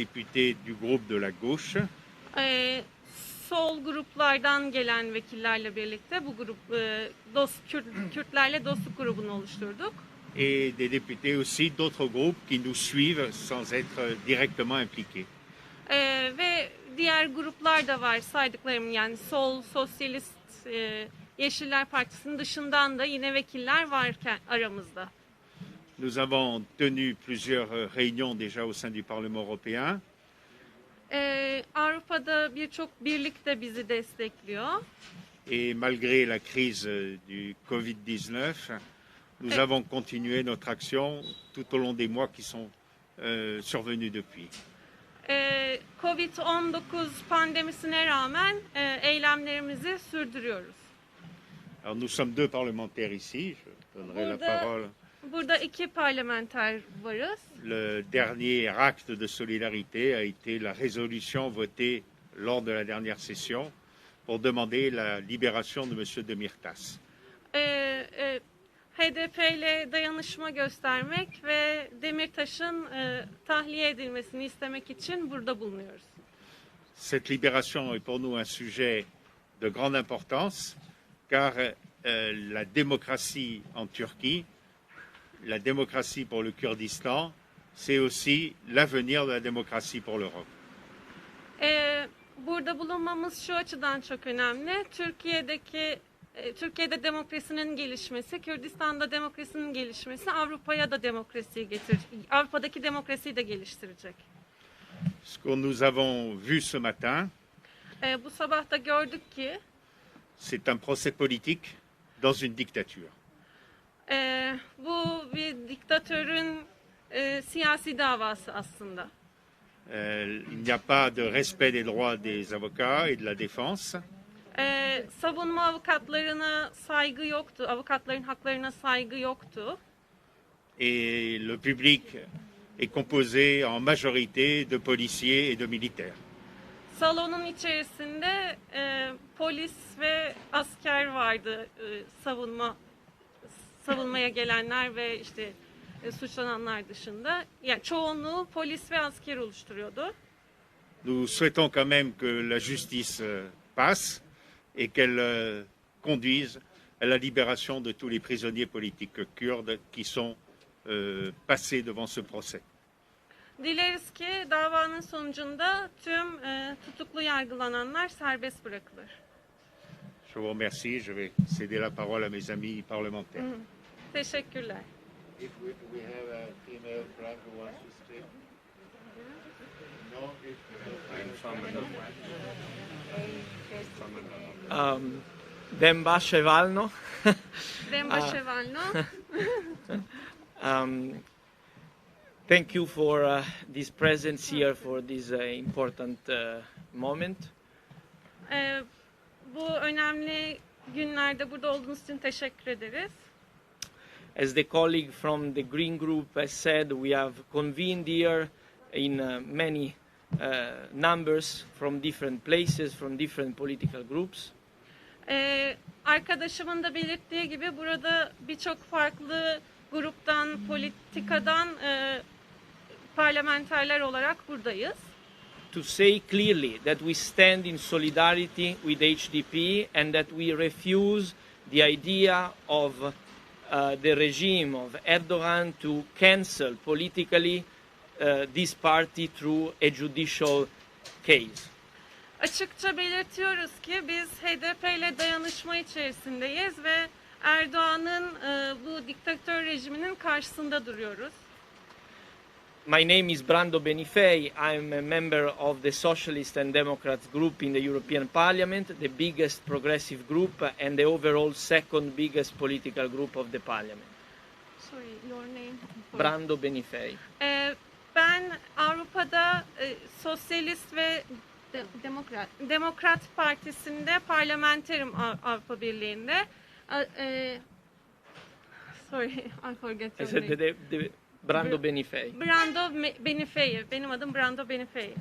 Députés du groupe de la gauche. Sol gruplardan gelen vekillerle birlikte bu grup Kürtlerle dostluk grubunu oluşturduk. Et des députés aussi d'autres groupes qui nous suivent sans être directement impliqués. Ve diğer gruplar da var saydıklarım, yani Sol, Sosyalist, Yeşiller Partisi'nin dışından da yine vekiller varken aramızda. Nous avons tenu plusieurs réunions déjà au sein du Parlement européen. Avrupa'da birçok birlik de bizi destekliyor. Et malgré la crise du Covid-19, nous avons continué notre action tout au long des mois qui sont survenus depuis. Covid-19 pandemisine rağmen eylemlerimizi sürdürüyoruz. Alors nous sommes deux parlementaires ici, je donnerai la parole. Burada iki parlamenter varız. Le dernier acte de solidarité a été la résolution votée lors de la dernière session pour demander la libération de M. Demirtas. HDP ile dayanışma göstermek ve Demirtaş'ın tahliye edilmesini istemek için burada bulunuyoruz. Cette libération est pour nous un sujet de grande importance car la démocratie en Turquie, la démocratie pour le Kurdistan, c'est aussi l'avenir de la démocratie pour l'Europe. Burada bulunmamız şu açıdan çok önemli. Türkiye'de demokrasinin gelişmesi, Kürdistan'da demokrasinin gelişmesi Avrupa'ya da demokrasiyi Avrupa'daki demokrasiyi de geliştirecek. Ce que nous avons vu ce matin, bu sabah da gördük ki c'est un procès politique dans une dictature. Bu bir diktatörün siyasi davası aslında. Il n'y a pas de respect des droits des avocats et de la défense. Savunma avukatlarına saygı yoktu, avukatların haklarına saygı yoktu. Et le public est composé en majorité de policiers et de militaires. Salonun içerisinde polis ve asker vardı, savunmaya gelenler ve işte suçlananlar dışında. Yani çoğunluğu polis ve asker oluşturuyordu. Nous souhaitons quand même que la justice passe et qu'elle conduise à la libération de tous les prisonniers politiques kurdes qui sont passés devant ce procès. Dileriz ki davanın sonucunda tüm tutuklu yargılananlar serbest bırakılır. Je vous remercie. Je vais céder la parole à mes amis parlementaires. Teşekkürler. If we have a female friend who wants to speak. No, Demba Chevalno. Demba Chevalno. Thank you for this presence here for this important moment. Bu önemli günlerde burada olduğunuz için teşekkür ederiz. As the colleague from the Green Group has said, we have convened here in many numbers from different places, from different political groups. Arkadaşımın da belirttiği gibi burada birçok farklı gruptan, politikadan parlamenterler olarak buradayız. To say clearly that we stand in solidarity with HDP and that we refuse the idea of the regime of Erdogan to cancel politically this party through a judicial case. Açıkça belirtiyoruz ki biz HDP ile dayanışma içerisindeyiz ve Erdoğan'ın bu diktatör rejiminin karşısında duruyoruz. My name is Brando Benifei. I'm a member of the Socialist and Democrat group in the European Parliament, the biggest progressive group and the overall second biggest political group of the Parliament. Sorry, your name? Brando Benifei. Ben Avrupa'da Sosyalist ve Demokrat Partisi'nde parlamenterim Avrupa Birliği'nde. Sorry, I forget your name. Brando Benifei. Brando Benifei. Benim adım Brando Benifei.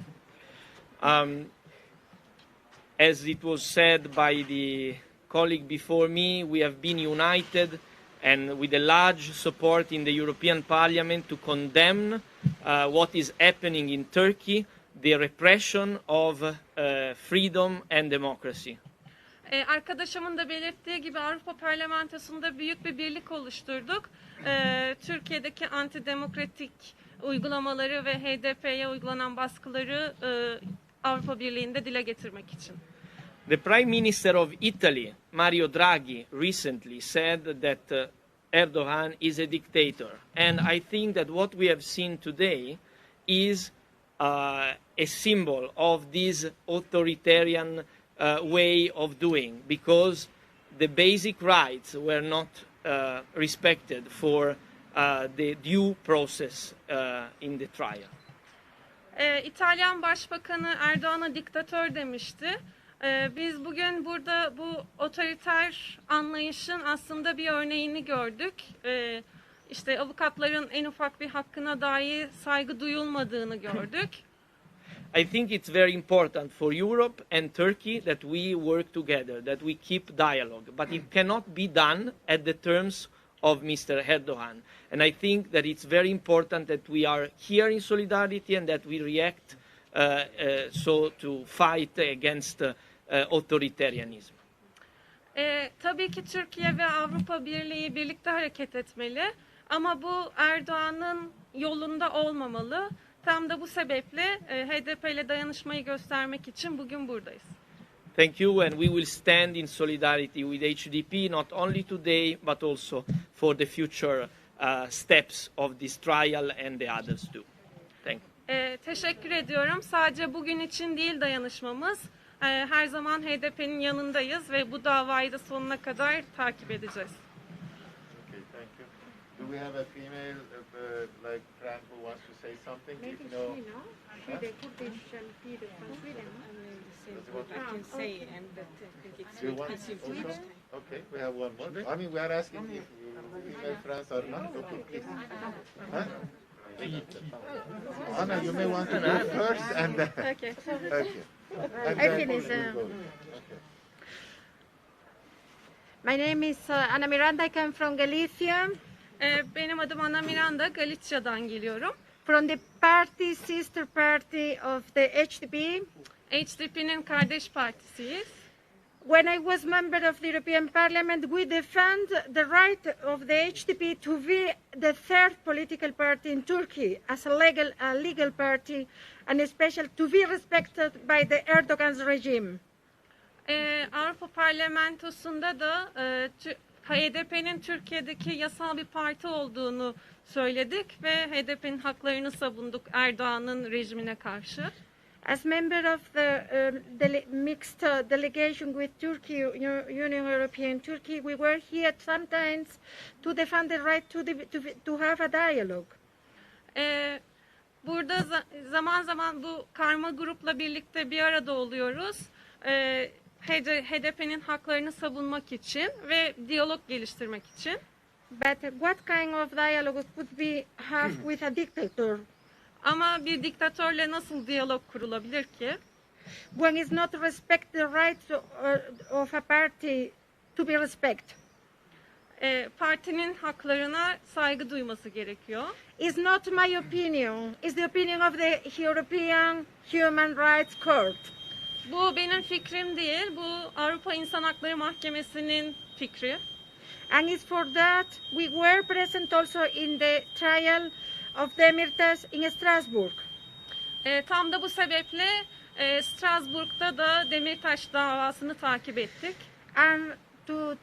As it was said by the colleague before me, we have been united and with a large support in the European Parliament to condemn what is happening in Turkey, the repression of freedom and democracy. Arkadaşımın da belirttiği gibi Avrupa Parlamentosu'nda büyük bir birlik oluşturduk. Türkiye'deki antidemokratik uygulamaları ve HDP'ye uygulanan baskıları Avrupa Birliği'nde dile getirmek için. The Prime Minister of Italy, Mario Draghi, recently said that Erdogan is a dictator. And I think that what we have seen today is a symbol of this authoritarian way of doing, because the basic rights were not respected for the due process in the trial. İtalyan Başbakanı Erdoğan'a diktatör demişti. Biz bugün burada bu otoriter anlayışın aslında bir örneğini gördük. İşte avukatların en ufak bir hakkına dahi saygı duyulmadığını gördük. I think it's very important for Europe and Turkey that we work together, that we keep dialogue. But it cannot be done at the terms of Mr. Erdogan. And I think that it's very important that we are here in solidarity and that we react so to fight against authoritarianism. Tabii ki Türkiye ve Avrupa Birliği birlikte hareket etmeli. Ama bu Erdoğan'ın yolunda olmamalı. Tam da bu sebeple HDP ile dayanışmayı göstermek için bugün buradayız. Thank you, and we will stand in solidarity with HDP not only today but also for the future steps of this trial and the others too. Thank you. Teşekkür ediyorum. Sadece bugün için değil dayanışmamız. Her zaman HDP'nin yanındayız ve bu davayı da sonuna kadar takip edeceğiz. Okay, thank you. Do we have a female like Frank who wants to say something? Maybe If no, she, no? She the Kurdish and he the from Sweden. I can say, and that I think it's do you want also? Okay, we have one more. I mean, we are asking if female friends are not. Okay, please. Huh? Anna, you may want to go first, and then. Okay. Okay. And I then finish. we'll go. Okay. My name is Ana Miranda. I come from Galicia, Benim adım Ana Miranda, Galiçya'dan geliyorum. from the party, sister party of the HDP. HDP'nin kardeş partisiyiz. When I was member of the European Parliament, we defend the right of the HDP to be the third political party in Turkey as a legal party, and especially to be respected by the Erdogan's regime. Avrupa Parlamentosu'nda da HDP'nin Türkiye'deki yasal bir parti olduğunu söyledik ve HDP'nin haklarını savunduk Erdoğan'ın rejimine karşı. As member of the mixed delegation with Turkey, Union European Turkey, we were here sometimes to defend the right to have a dialogue. Burada zaman zaman bu karma grupla birlikte bir arada oluyoruz. HDP'nin haklarını savunmak için ve diyalog geliştirmek için. But what kind of dialogue could we have with a dictator? Ama bir diktatörle nasıl diyalog kurulabilir ki? When it's not respect the rights of a party to be respected. Partinin haklarına saygı duyması gerekiyor. It's not my opinion. It's the opinion of the European Human Rights Court. Bu benim fikrim değil, bu Avrupa İnsan Hakları Mahkemesi'nin fikri. And it's for that we were present also in the trial of Demirtas in Strasbourg. Tam da bu sebeple Strasbourg'da da Demirtaş davasını takip ettik. And to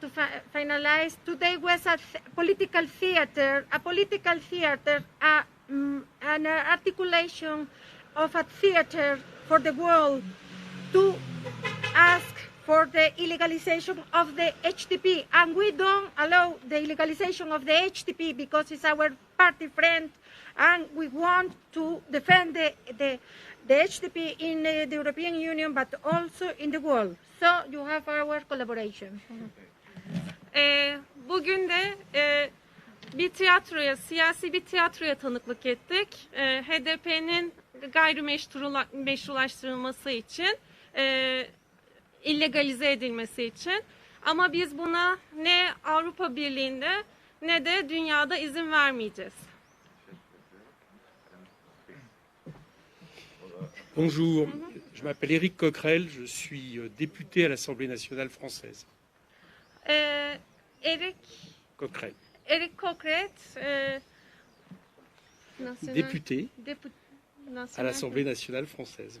finalize, today was a political theater, an articulation of a theater for the world to ask for the illegalization of the HDP. And we don't allow the illegalization of the HDP because it's our party friend, and we want to defend the HDP in the European Union, but also in the world. So you have our collaboration. Bugün de bir tiyatroya, siyasi bir tiyatroya tanıklık ettik. HDP'nin gayrimeşrulaştırılması için, illegalize edilmesi için. Ama biz buna ne Avrupa Birliği'nde ne de dünyada izin vermeyeceğiz. Bonjour, je m'appelle Éric Coquerel, je suis député à l'Assemblée nationale française. Eric Coquerel. Coquerel, Député à l'Assemblée nationale française.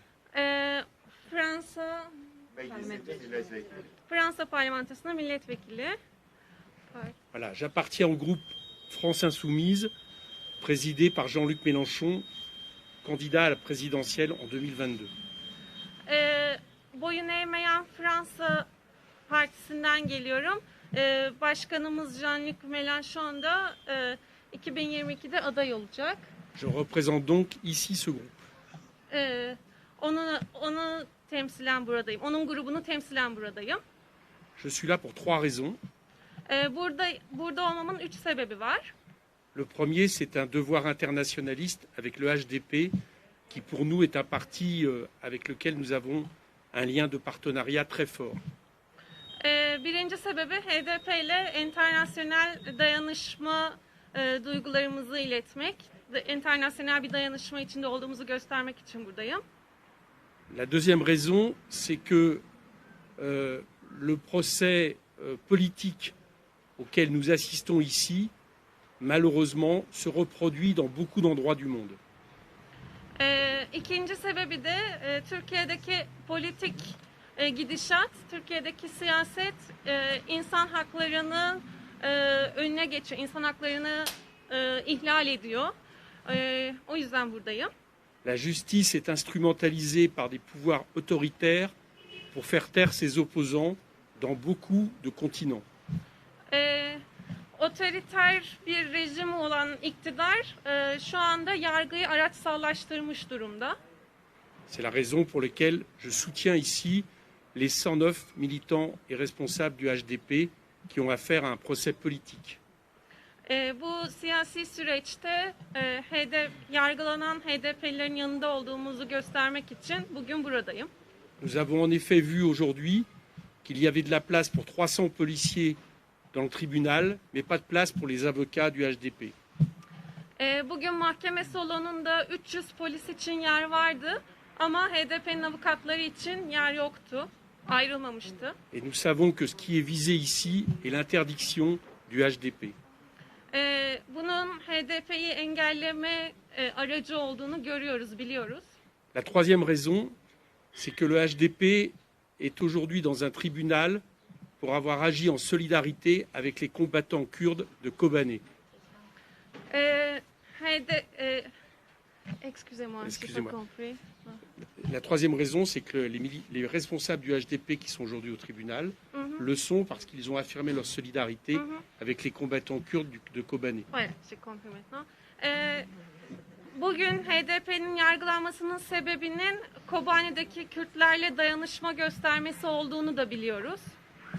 Fransa Parlamentosu'nun milletvekili. Voilà, j'appartiens au groupe France Insoumise, présidé par Jean-Luc Mélenchon, candidat à la présidentielle en 2022. Boyun eğmeyen Fransa Partisi'nden geliyorum. Başkanımız Jean-Luc Mélenchon da 2022'de aday olacak. Je représente donc ici ce groupe. Onu temsilen buradayım. Onun grubunu temsilen buradayım. Je suis là pour 3 raisons. Burada olmamın 3 sebebi var. Le premier, c'est un devoir internationaliste avec le HDP, qui pour nous est un parti avec lequel nous avons un lien de partenariat très fort. Birinci sebebi HDP ile internasyonel dayanışma duygularımızı iletmek. İnternasyonel bir dayanışma içinde olduğumuzu göstermek için buradayım. La deuxième raison, c'est que le procès politique auquel nous assistons ici, malheureusement, se reproduit dans beaucoup d'endroits du monde. İkinci sebebi de Türkiye'deki politik gidişat, Türkiye'deki siyaset insan haklarını önüne geçiyor, insan haklarını ihlal ediyor. O yüzden buradayım. La justice est instrumentalisée par des pouvoirs autoritaires pour faire taire ses opposants dans beaucoup de continents. Otoriter bir rejim olan iktidar şu anda yargıyı araçsallaştırmış durumda. C'est la raison pour laquelle je soutiens ici les 109 militants et responsables du HDP qui ont affaire à un procès politique. Bu siyasi süreçte yargılanan HDP'lilerin yanında olduğumuzu göstermek için bugün buradayım. Nous avons en effet vu aujourd'hui qu'il y avait de la place pour 300 policiers dans le tribunal, mais pas de place pour les avocats du HDP. Bugün mahkeme salonunda 300 polis için yer vardı ama HDP'nin avukatları için yer yoktu, ayrılmamıştı. Et nous savons que ce qui est visé ici est l'interdiction du HDP. Bunun HDP'yi engelleme aracı olduğunu görüyoruz, biliyoruz. La troisième raison, c'est que le HDP est aujourd'hui dans un tribunal pour avoir agi en solidarité avec les combattants kurdes de Kobanê. Excusez-moi, Excusez-moi. j'ai pas compris. La troisième raison, c'est que les responsables du HDP qui sont aujourd'hui au tribunal le sont parce qu'ils ont affirmé leur solidarité avec les combattants kurdes de Kobanê. Ouais, j'ai compris maintenant. Bugün HDP'nin yargılanmasının sebebinin Kobanê'deki Kürtlerle dayanışma göstermesi olduğunu da biliyoruz.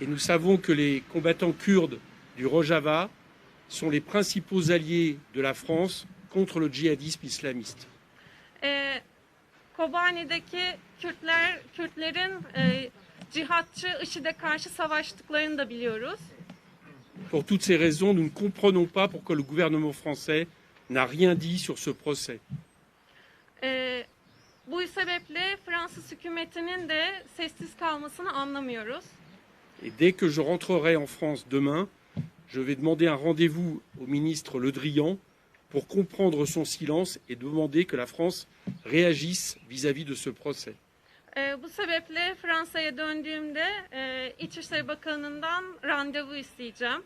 Et nous savons que les combattants kurdes du Rojava sont les principaux alliés de la France contre le djihadisme islamiste. Kobanê'deki Kürtlerin cihatçı IŞİD'e karşı savaştıklarını da biliyoruz. Pour toutes ces raisons, nous ne comprenons pas pourquoi le gouvernement français n'a rien dit sur ce procès. Bu sebeple Fransız hükümetinin de sessiz kalmasını anlamıyoruz. Et dès que je rentrerai en France demain, je vais demander un rendez-vous au ministre Le Drian pour comprendre son silence et demander que la France réagisse vis-à-vis de ce procès. Bu sebeple Fransa'ya döndüğümde İçişleri Bakanı'ndan randevu isteyeceğim.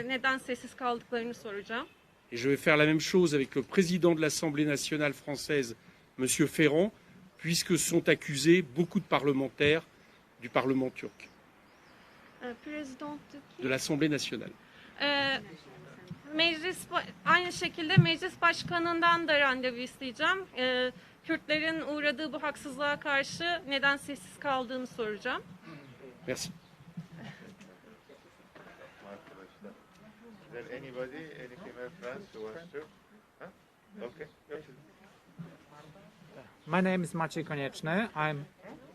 Neden sessiz kaldıklarını soracağım. Et je vais faire la même chose avec le président de l'Assemblée nationale française, M. Ferrand, puisque sont accusés beaucoup de parlementaires du Parlement turc, de l'Assemblée nationale. Aynı şekilde Meclis Başkanı'ndan da randevu isteyeceğim. Kürtlerin uğradığı bu haksızlığa karşı neden sessiz kaldığını soracağım. Merci. Anybody, any female friends who wants to? Okay. My name is Maciej Konieczny. I'm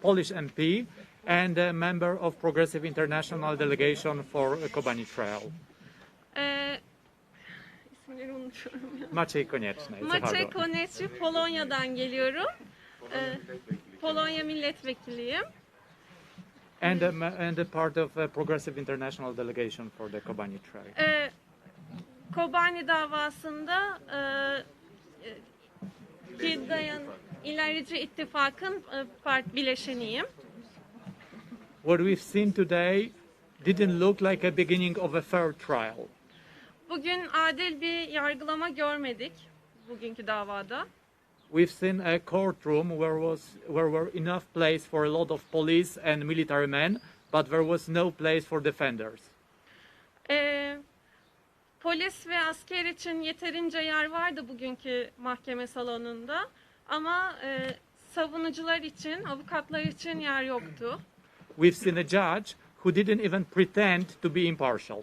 Polish MP and a member of Progressive International Delegation for Kobanê Trail. İsimleri unutuyorum ya. Maciej Konieczny. Maciej Konieczny, Polonya'dan geliyorum. Polonya milletvekiliyim. And a part of a progressive international delegation for the Kobanê trial. Kobanê Davası'nda İlerici İttifak'ın bileşeniyim. What we've seen today didn't look like a beginning of a fair trial. Bugün adil bir yargılama görmedik bugünkü davada. We've seen a courtroom where were enough place for a lot of police and military men, but there was no place for defenders. Polis ve asker için yeterince yer vardı bugünkü mahkeme salonunda, ama savunucular için, avukatlar için yer yoktu. We've seen a judge who didn't even pretend to be impartial.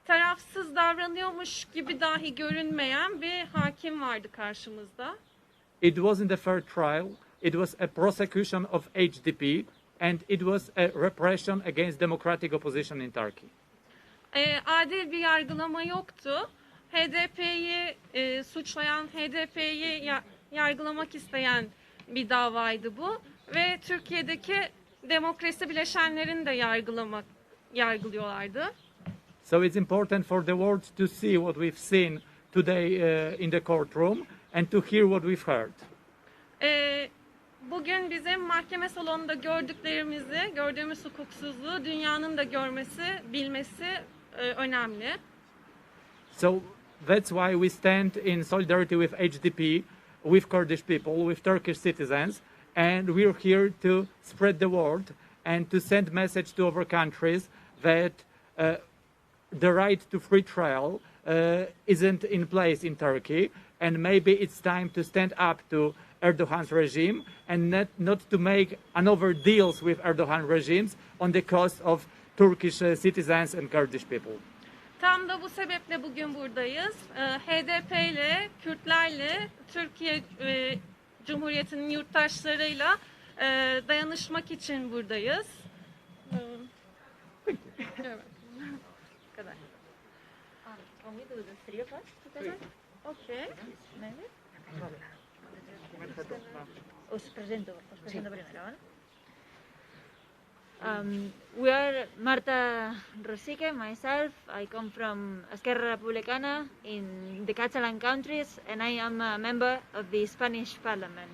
Tarafsız davranıyormuş gibi dahi görünmeyen bir hakim vardı karşımızda. It wasn't a fair trial. It was a prosecution of HDP, and it was a repression against democratic opposition in Turkey. Adil bir yargılama yoktu. HDP'yi suçlayan, HDP'yi yargılamak isteyen bir davaydı bu. Ve Türkiye'deki demokrasi bileşenlerini de yargılıyorlardı. So it's important for the world to see what we've seen today in the courtroom and to hear what we've heard. Bugün bizim mahkeme salonunda gördüğümüz hukuksuzluğu dünyanın da görmesi, bilmesi önemli. So that's why we stand in solidarity with HDP, with Kurdish people, with Turkish citizens, and we're here to spread the word and to send message to other countries that the right to free trial isn't in place in Turkey, and maybe it's time to stand up to Erdogan's regime and not to make another deals with Erdogan regimes on the cost of Turkish citizens and Kurdish people. Tam da bu sebeple bugün buradayız. HDP ile, Kürtlerle, Türkiye Cumhuriyeti'nin yurttaşlarıyla dayanışmak için buradayız. Evet. Bu kadar. Okay. Os presento primero, ¿vale? We are Marta Rosique, myself. I come from Esquerra Republicana in the Catalan countries, and I am a member of the Spanish Parliament.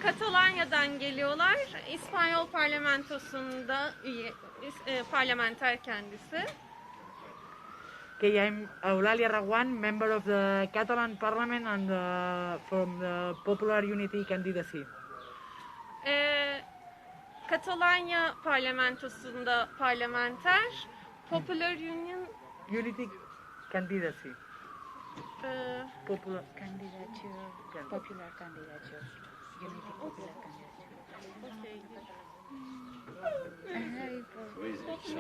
Katalonya'dan geliyorlar. İspanyol Parlamentosunda üye, parlamenter kendisi. Okay, I'm Eulalia Raguan, member of the Catalan Parliament and from the Popular Unity Candidacy. Katalonya Parlamentosunda parlamenter, Popular Unity Candidacy. Popular candidature, popular candidature, unity popular candidature. Okay.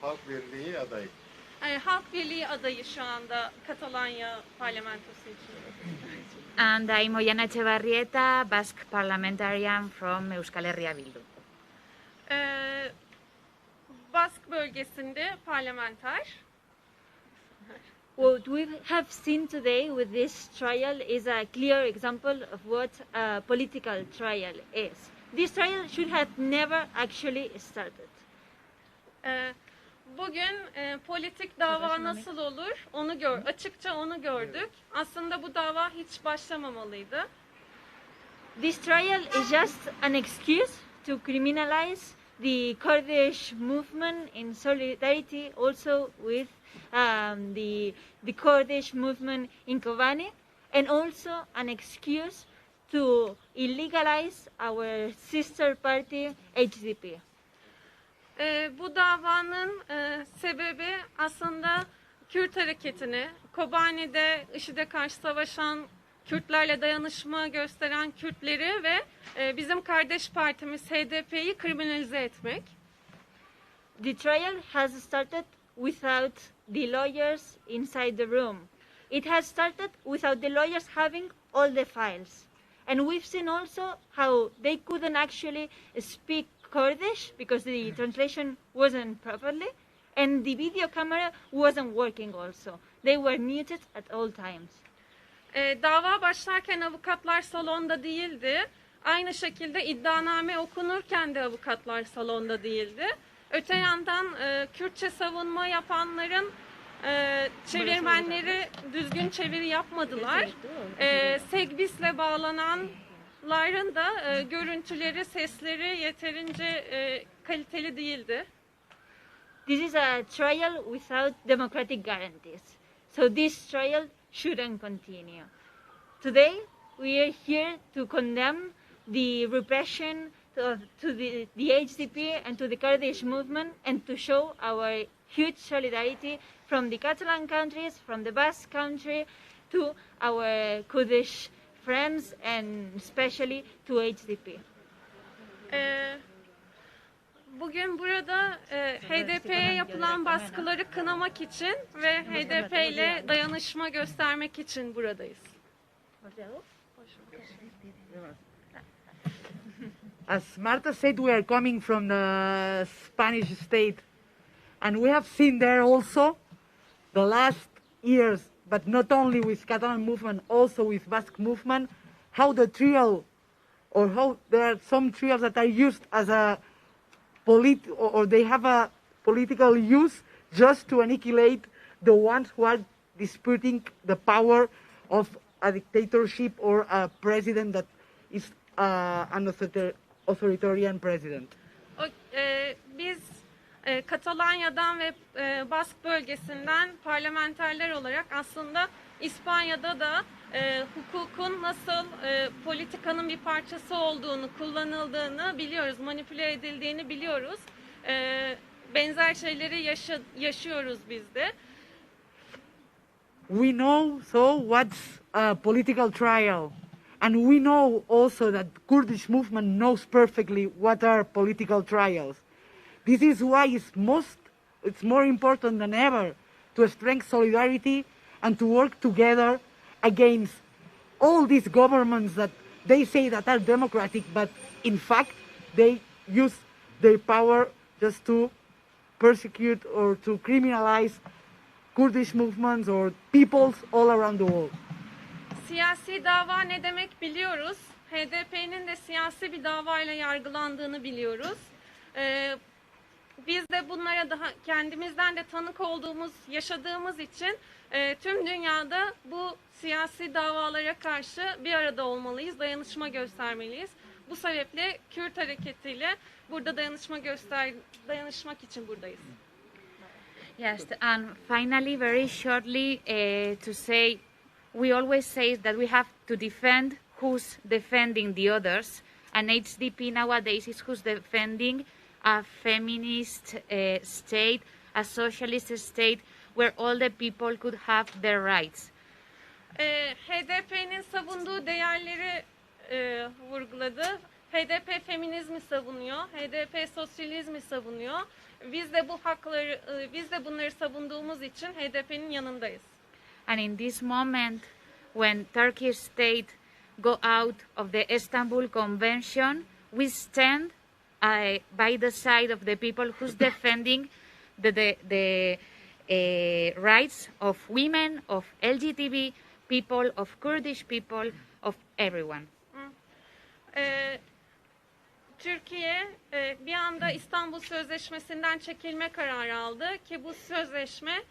Halk Birliği adayı. Halk Birliği adayı şu anda Katalonya parlamentosu için. And I'm Ollana Etxebarrieta, Basque parliamentarian from Euskal Herria Bildu. Bask bölgesinde parlamenter. What we have seen today with this trial is a clear example of what a political trial is. This trial should have never actually started. Bugün politik dava nasıl olur? Açıkça onu gördük. Aslında bu dava hiç başlamamalıydı. This trial is just an excuse to criminalize the Kurdish movement in solidarity also with the Kurdish movement in Kobanê, and also an excuse to illegalize our sister party HDP. Bu davanın sebebi aslında Kürt hareketini, Kobanê'de IŞİD'e karşı savaşan Kürtlerle dayanışma gösteren Kürtleri ve bizim kardeş partimiz HDP'yi kriminalize etmek. The trial has started without the lawyers inside the room. It has started without the lawyers having all the files. And we've seen also how they couldn't actually speak Kurdish because the translation wasn't properly, and the video camera wasn't working also. They were muted at all times. Dava başlarken avukatlar salonda değildi. Aynı şekilde iddianame okunurken de avukatlar salonda değildi. Öte yandan Kürtçe savunma yapanların çevirmenleri düzgün çeviri yapmadılar. Segbis'le bağlananların da görüntüleri, sesleri yeterince kaliteli değildi. This is a trial without democratic guarantees. So this trial shouldn't continue. Today, we are here to condemn the repression to the HDP and to the Kurdish movement, and to show our huge solidarity from the Catalan countries, from the Basque country, to our Kurdish friends, and especially to HDP. Bugün burada HDP'ye yapılan baskıları kınamak için ve HDP ile dayanışma göstermek için buradayız. As Marta said, we are coming from the Spanish state, and we have seen there also the last years, but not only with Catalan movement, also with Basque movement, how the trial, or how there are some trials that are used as a or they have a political use just to annihilate the ones who are disputing the power of a dictatorship or a president that is an authoritarian president. Biz Katalonya'dan ve Bask bölgesinden parlamenterler olarak aslında İspanya'da da hukukun nasıl politikanın bir parçası olduğunu, kullanıldığını biliyoruz, manipüle edildiğini biliyoruz. Benzer şeyleri yaşıyoruz biz de. We know what's a political trial, and we know also that the Kurdish movement knows perfectly what are political trials. This is why it's more important than ever to strengthen solidarity and to work together against all these governments that they say that are democratic, but in fact they use their power just to persecute or to criminalize Kurdish movements or peoples all around the world. Siyasi dava ne demek biliyoruz. HDP'nin de siyasi bir davayla yargılandığını biliyoruz. Biz de bunlara daha kendimizden de tanık olduğumuz, yaşadığımız için tüm dünyada bu siyasi davalara karşı bir arada olmalıyız, dayanışma göstermeliyiz. Bu sebeple Kürt hareketiyle burada dayanışmak için buradayız. Yes, and finally, very shortly, to say, we always say that we have to defend who's defending the others, and HDP nowadays is who's defending a feminist state, a socialist state, where all the people could have their rights. HDP'nin savunduğu değerleri vurguladı. HDP feminizmi savunuyor, HDP sosyalizmi savunuyor. Biz de bu hakları, biz de bunları savunduğumuz için HDP'nin yanındayız. And in this moment, when Turkish state go out of the Istanbul Convention, we stand by the side of the people who's defending the rights of women, of LGTB people, of Kurdish people, of everyone. Türkiye bir anda İstanbul Sözleşmesi'nden çekilme kararı aldı ki bu sözleşme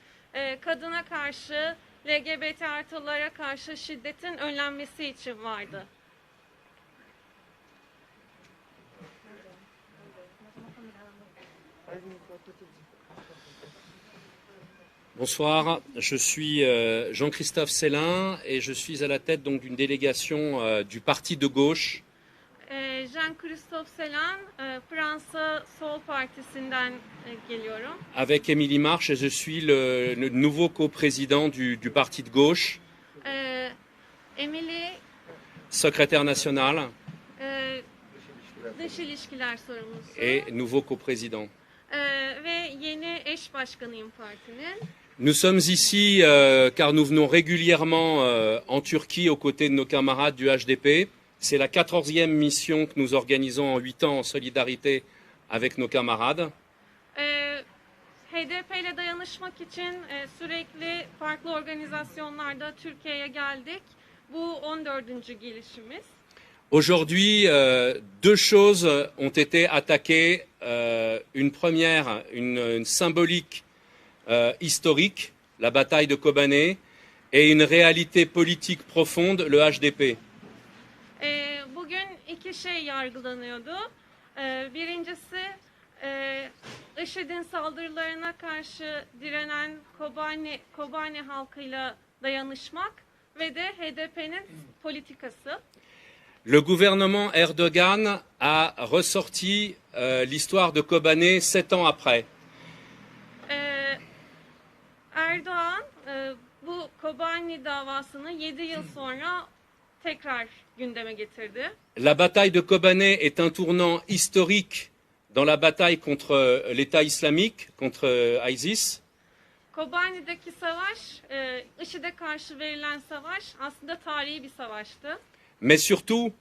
kadına karşı, LGBT artılara karşı şiddetin önlenmesi için vardı. Bonsoir, je suis Jean-Christophe Célin et je suis à la tête donc d'une délégation du parti de gauche. Jean-Christophe Célin, Fransa Sol Partisi'nden geliyorum. Avec Émilie Marche, je suis le nouveau coprésident du parti de gauche. Émilie, secrétaire national. Dış ilişkiler sorumlusu. Et nouveau coprésident. Ve yeni eş başkanıyım partinin. Nous sommes ici car nous venons régulièrement en Turquie aux côtés de nos camarades du HDP. C'est la 14e mission que nous organisons en 8 ans en solidarité avec nos camarades. HDP ile dayanışmak için sürekli farklı organizasyonlarda Türkiye'ye geldik. Bu 14. gelişimiz. Aujourd'hui, deux choses ont été attaquées. Une première, une symbolique historique, la bataille de Kobanê, et une réalité politique profonde, le HDP. Bugün iki şey yargılanıyordu. Birincisi IŞİD'in saldırılarına karşı direnen Kobanê halkıyla dayanışmak ve de HDP'nin politikası. Le gouvernement Erdogan a ressorti l'histoire de Kobanê 7 ans après. Erdoğan bu Kobanê davasını 7 yıl sonra tekrar gündeme getirdi. La bataille de Kobanê est un tournant historique dans la bataille contre l'État islamique, contre ISIS. Kobanê'deki savaş, IŞİD'e karşı verilen savaş aslında tarihi bir savaştı. Mais surtout,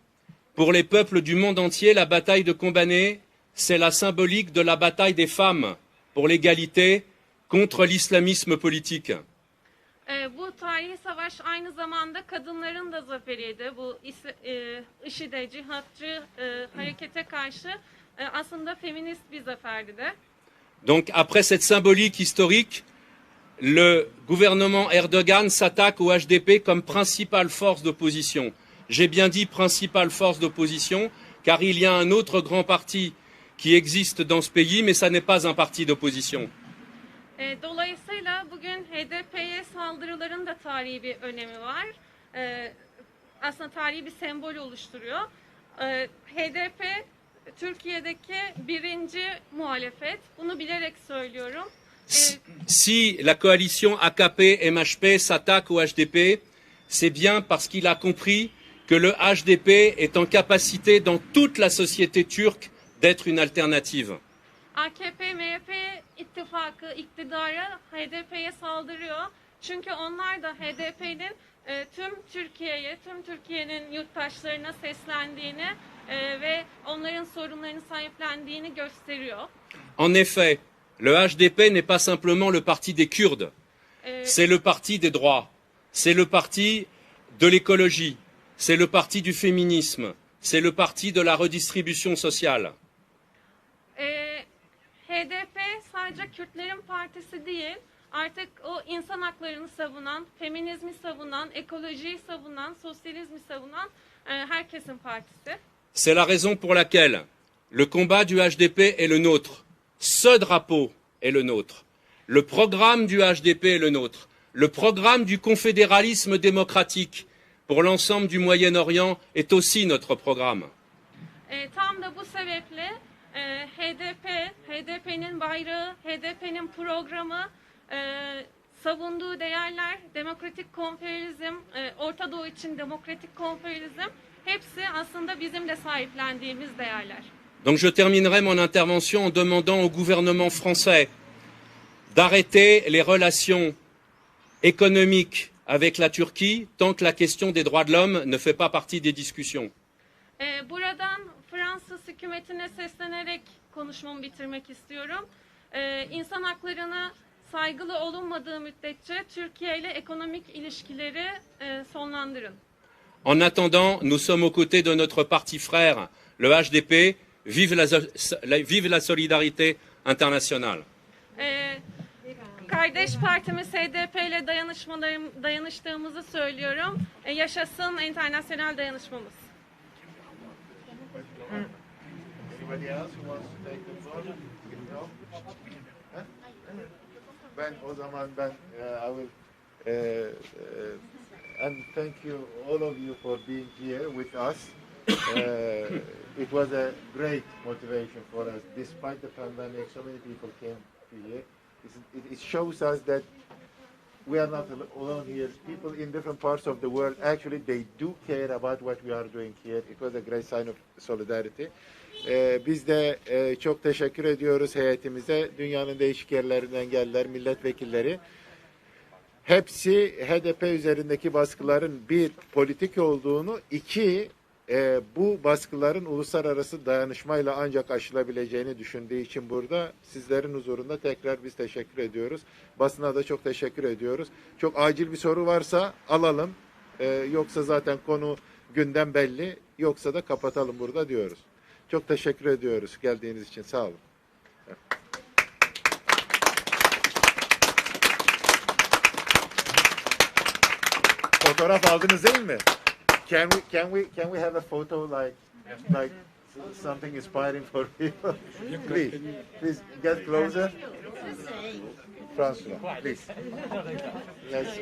pour les peuples du monde entier, la bataille de Kobanê, c'est la symbolique de la bataille des femmes pour l'égalité contre l'islamisme politique. Bu tarihi savaş aynı zamanda kadınların da zaferiydi. Bu IŞİD'e, cihatçı harekete karşı aslında feminist bir zaferdi de. Donc, après cette symbolique historique, le gouvernement Erdogan s'attaque au HDP comme principale force d'opposition. J'ai bien dit principale force d'opposition, car il y a un autre grand parti qui existe dans ce pays, mais ça n'est pas un parti d'opposition. Dolayısıyla bugün HDP'ye saldırıların da tarihi bir önemi var. Aslında tarihi bir sembol oluşturuyor. HDP Türkiye'deki birinci muhalefet. Bunu bilerek söylüyorum. Si la coalition AKP-MHP s'attaque au HDP, c'est bien parce qu'il a compris que le HDP est en capacité dans toute la société turque d'être une alternative. AKP-MHP ittifakı iktidarı HDP'ye saldırıyor. Çünkü onlar da HDP'nin tüm Türkiye'nin yurttaşlarına seslendiğini ve onların sorunlarını sahiplendiğini gösteriyor. En effet, le HDP n'est pas simplement le parti des Kurdes, c'est le parti des droits, c'est le parti de l'écologie, c'est le parti du féminisme, c'est le parti de la redistribution sociale. HDP sadece Kürtlerin partisi değil, artık o insan haklarını savunan, feminizmi savunan, ekolojiyi savunan, sosyalizmi savunan herkesin partisi. C'est la raison pour laquelle le combat du HDP est le nôtre. Ce drapeau est le nôtre. Le programme du HDP est le nôtre. Le programme du confédéralisme démocratique pour l'ensemble du Moyen-Orient est aussi notre programme. Tam da bu sebeple HDP'nin bayrağı, HDP'nin programı, savunduğu değerler, demokratik konfederalizm, Orta Doğu için demokratik konfederalizm, hepsi aslında bizim de sahiplendiğimiz değerler. Donc je terminerai mon intervention en demandant au gouvernement français d'arrêter les relations économiques avec la Turquie tant que la question des droits de l'homme ne fait pas partie des discussions. Buradan Fransız hükümetine seslenerek konuşmamı bitirmek istiyorum. İnsan haklarına saygılı olunmadığı müddetçe Türkiye ile ekonomik ilişkileri sonlandırın. En attendant, nous sommes aux côtés de notre parti frère, le HDP. Vive la solidarité internationale. Kardeş partimiz HDP ile dayanıştığımızı söylüyorum. Yaşasın internasyonel dayanışmamız. Anybody else who wants to take the floor? No? Ben o zaman I will and thank you all of you for being here with us. It was a great motivation for us. Despite the pandemic, so many people came to here. It shows us that we are not alone here. People in different parts of the world, actually, they do care about what we are doing here. It was a great sign of solidarity. Biz de çok teşekkür ediyoruz heyetimize. Dünyanın değişik yerlerinden geldiler, milletvekilleri. Hepsi HDP üzerindeki baskıların bir politik olduğunu, iki Bu baskıların uluslararası dayanışmayla ancak aşılabileceğini düşündüğü için burada sizlerin huzurunda tekrar biz teşekkür ediyoruz. Basına da çok teşekkür ediyoruz. Çok acil bir soru varsa alalım. Yoksa zaten konu gündem belli. Yoksa da kapatalım burada diyoruz. Çok teşekkür ediyoruz geldiğiniz için. Sağ olun. Fotoğraf aldınız değil mi? Can we have a photo like something inspiring for people? Please get closer. François, please. Let's